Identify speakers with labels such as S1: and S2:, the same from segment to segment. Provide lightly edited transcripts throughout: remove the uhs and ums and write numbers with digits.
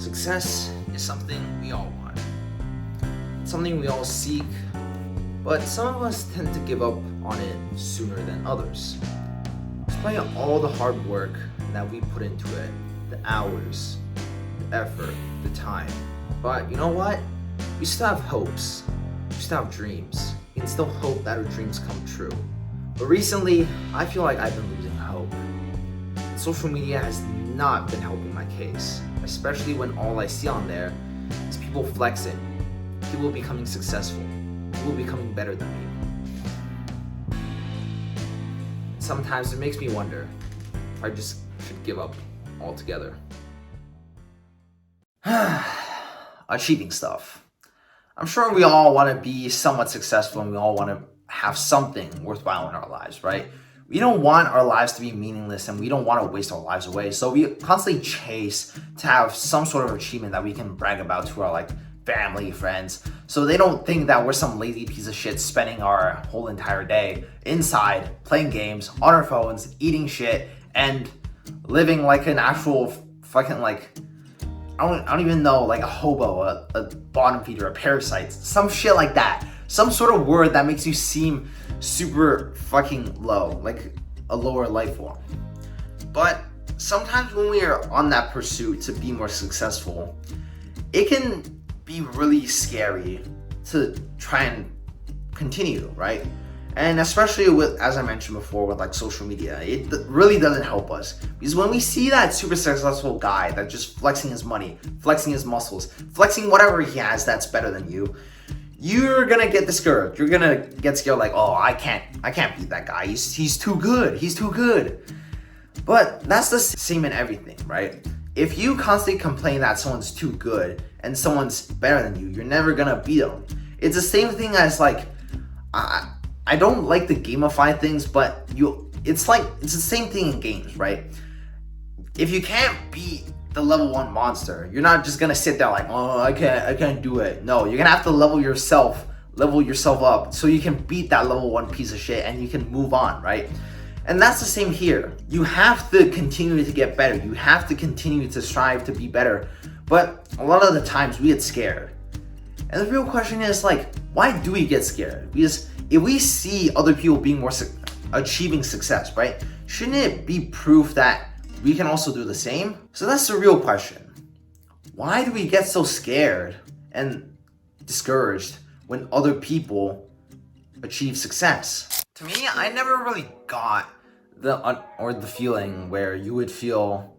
S1: Success is something we all want. It's something we all seek, but some of us tend to give up on it sooner than others. Despite all the hard work that we put into it, the hours, the effort, the time. But you know what? We still have hopes. We still have dreams. We can still hope that our dreams come true. But recently, I feel like I've been losing hope. Social media has not been helping my case, especially when all I see on there is people flexing, people becoming successful, people becoming better than me. Sometimes it makes me wonder if I just should give up altogether. Achieving stuff. I'm sure we all want to be somewhat successful and we all want to have something worthwhile in our lives, right? We don't want our lives to be meaningless and we don't want to waste our lives away. So we constantly chase to have some sort of achievement that we can brag about to our family, friends. So they don't think that we're some lazy piece of shit spending our whole entire day inside playing games on our phones, eating shit, and living like an actual fucking I don't even know, like a hobo, a bottom feeder, a parasite, some shit like that. Some sort of word that makes you seem super fucking low, like a lower life form. But sometimes when we are on that pursuit to be more successful, it can be really scary to try and continue, right? And especially with, as I mentioned before, with social media, it really doesn't help us. Because when we see that super successful guy that's just flexing his money, flexing his muscles, flexing whatever he has that's better than you, you're gonna get discouraged. You're gonna get scared oh, I can't beat that guy. He's too good. He's too good. But that's the same in everything, right? If you constantly complain that someone's too good and someone's better than you, you're never gonna beat them. It's the same thing as I don't like to gamify things, but it's the same thing in games, right? If you can't beat the level 1 monster, you're not just gonna sit there oh, I can't do it. No, you're gonna have to level yourself up so you can beat that level 1 piece of shit and you can move on, right? And that's the same here. You have to continue to get better. You have to continue to strive to be better. But a lot of the times we get scared. And the real question is why do we get scared? Because if we see other people being achieving success, right? Shouldn't it be proof that we can also do the same? So that's the real question. Why do we get so scared and discouraged when other people achieve success? To me, I never really got the feeling where you would feel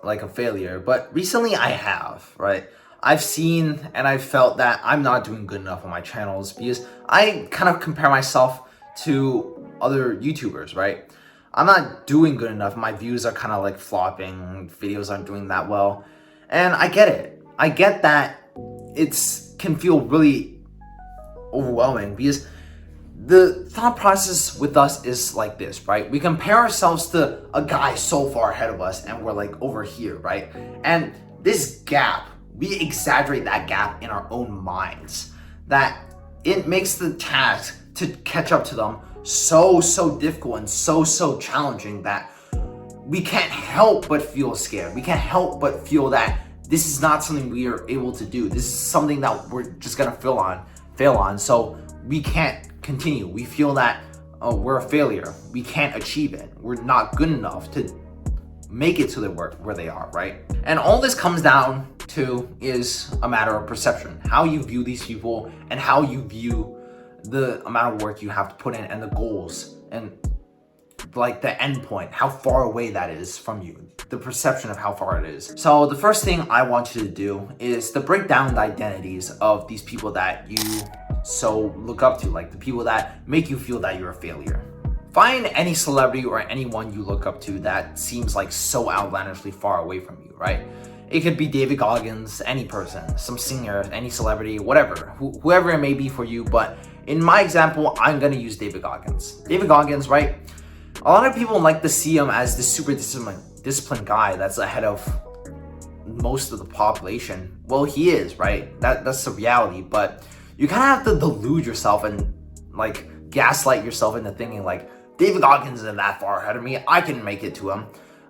S1: like a failure, but recently I have, right? I've seen and I've felt that I'm not doing good enough on my channels because I kind of compare myself to other YouTubers, right? I'm not doing good enough. My views are kind of flopping. Videos aren't doing that well. And I get it. I get that it can feel really overwhelming because the thought process with us is like this, right? We compare ourselves to a guy so far ahead of us and we're over here, right? And this gap, we exaggerate that gap in our own minds, that it makes the task to catch up to them so difficult and so challenging that we can't help but feel scared. We can't help but feel that this is not something we are able to do. This is something that we're just gonna fail on. So we can't continue. We feel that we're a failure. We can't achieve it. We're not good enough to make it to the work where they are, right? And all this comes down to is a matter of perception, how you view these people and how you view the amount of work you have to put in and the goals and the end point, how far away that is from you, the perception of how far it is. So the first thing I want you to do is to break down the identities of these people that you so look up to, the people that make you feel that you're a failure. Find any celebrity or anyone you look up to that seems so outlandishly far away from you, right? It could be David Goggins, any person, some singer, any celebrity, whatever, whoever it may be for you. But in my example, I'm gonna use David Goggins. David Goggins, right? A lot of people like to see him as this super disciplined guy that's ahead of most of the population. Well, he is, right? That's the reality. But you kind of have to delude yourself and gaslight yourself into thinking David Goggins isn't that far ahead of me. I can make it to him.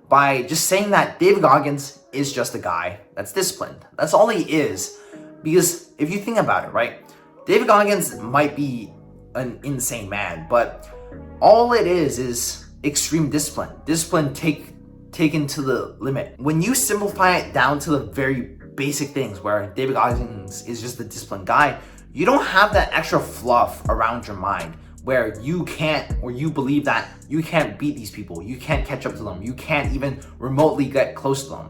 S1: by just saying that David Goggins is just a guy that's disciplined. That's all he is. Because if you think about it, right? David Goggins might be an insane man, but all it is extreme discipline. Discipline taken to the limit. When you simplify it down to the very basic things where David Goggins is just a disciplined guy, you don't have that extra fluff around your mind where you can't, or you believe that you can't beat these people, you can't catch up to them, you can't even remotely get close to them.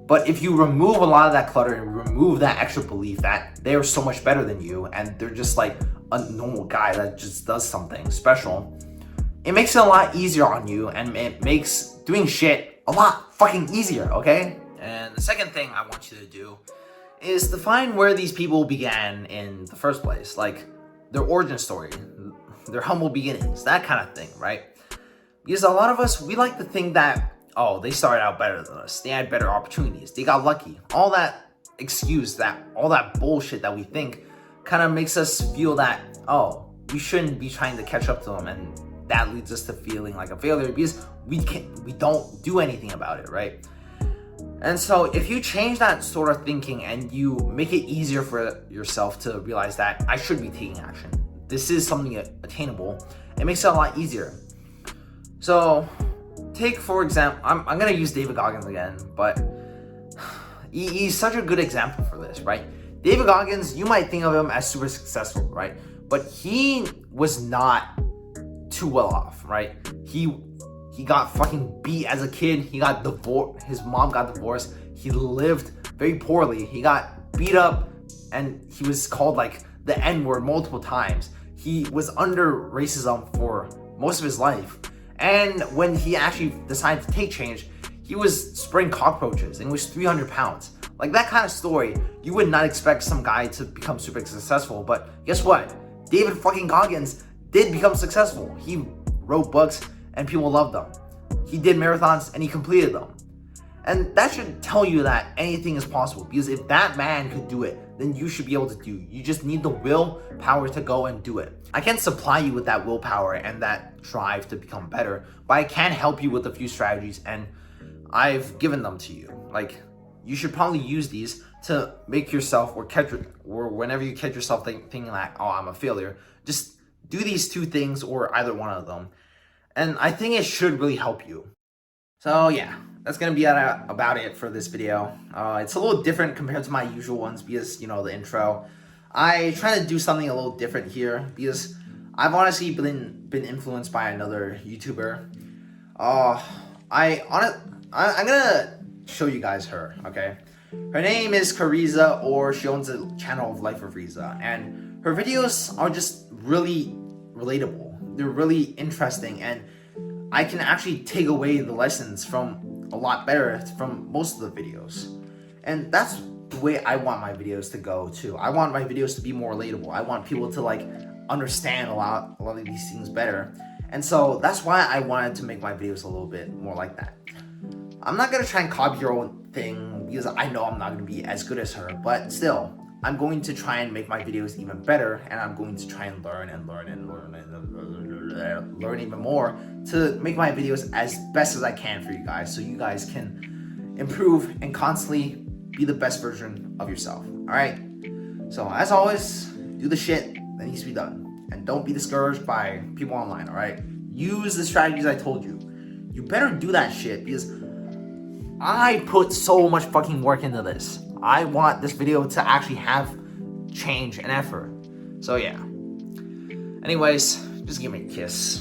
S1: But if you remove a lot of that clutter and remove that extra belief that they're so much better than you and they're just like a normal guy that just does something special, it makes it a lot easier on you and it makes doing shit a lot fucking easier, okay? And the second thing I want you to do is to find where these people began in the first place, like their origin story, their humble beginnings, that kind of thing, right? Because a lot of us, we like to think that, oh, they started out better than us, they had better opportunities, they got lucky. All that excuse, all that bullshit that we think kind of makes us feel that, oh, we shouldn't be trying to catch up to them, and that leads us to feeling like a failure because we don't do anything about it, right? And so if you change that sort of thinking and you make it easier for yourself to realize that I should be taking action, this is something attainable, it makes it a lot easier. So take, for example, I'm gonna use David Goggins again, but he's such a good example for this, right? David Goggins, you might think of him as super successful, right? But he was not too well off, right? He got fucking beat as a kid. He got divorced. His mom got divorced. He lived very poorly. He got beat up and he was called like the N-word multiple times. He was under racism for most of his life. And when he actually decided to take change, he was spraying cockroaches and he was 300 pounds. Like that kind of story, you would not expect some guy to become super successful. But guess what? David fucking Goggins did become successful. He wrote books and people loved them. He did marathons and he completed them. And that should tell you that anything is possible, because if that man could do it, then you should be able to do. You just need the willpower to go and do it. I can't supply you with that willpower and that drive to become better, but I can help you with a few strategies, and I've given them to you. Like, you should probably use these to make yourself, or whenever you catch yourself thinking like, oh, I'm a failure, just do these two things or either one of them. And I think it should really help you. So yeah, that's gonna be about it for this video. It's a little different compared to my usual ones because, you know, the intro. I try to do something a little different here because I've honestly been influenced by another YouTuber. I'm gonna show you guys her, okay? Her name is Kariza, or she owns the channel of Life of Riza, and her videos are just really relatable. They're really interesting, and I can actually take away the lessons from a lot better from most of the videos. And that's the way I want my videos to go too. I want my videos to be more relatable. I want people to like understand a lot of these things better. And so that's why I wanted to make my videos a little bit more like that. I'm not gonna try and copy your own thing because I know I'm not gonna be as good as her, but still, I'm going to try and make my videos even better, and I'm going to try and learn even more to make my videos as best as I can for you guys, so you guys can improve and constantly be the best version of yourself. Alright? So as always, do the shit that needs to be done. And don't be discouraged by people online, alright? Use the strategies I told you. You better do that shit because I put so much fucking work into this. I want this video to actually have change and effort. So yeah. Anyways, just give me a kiss.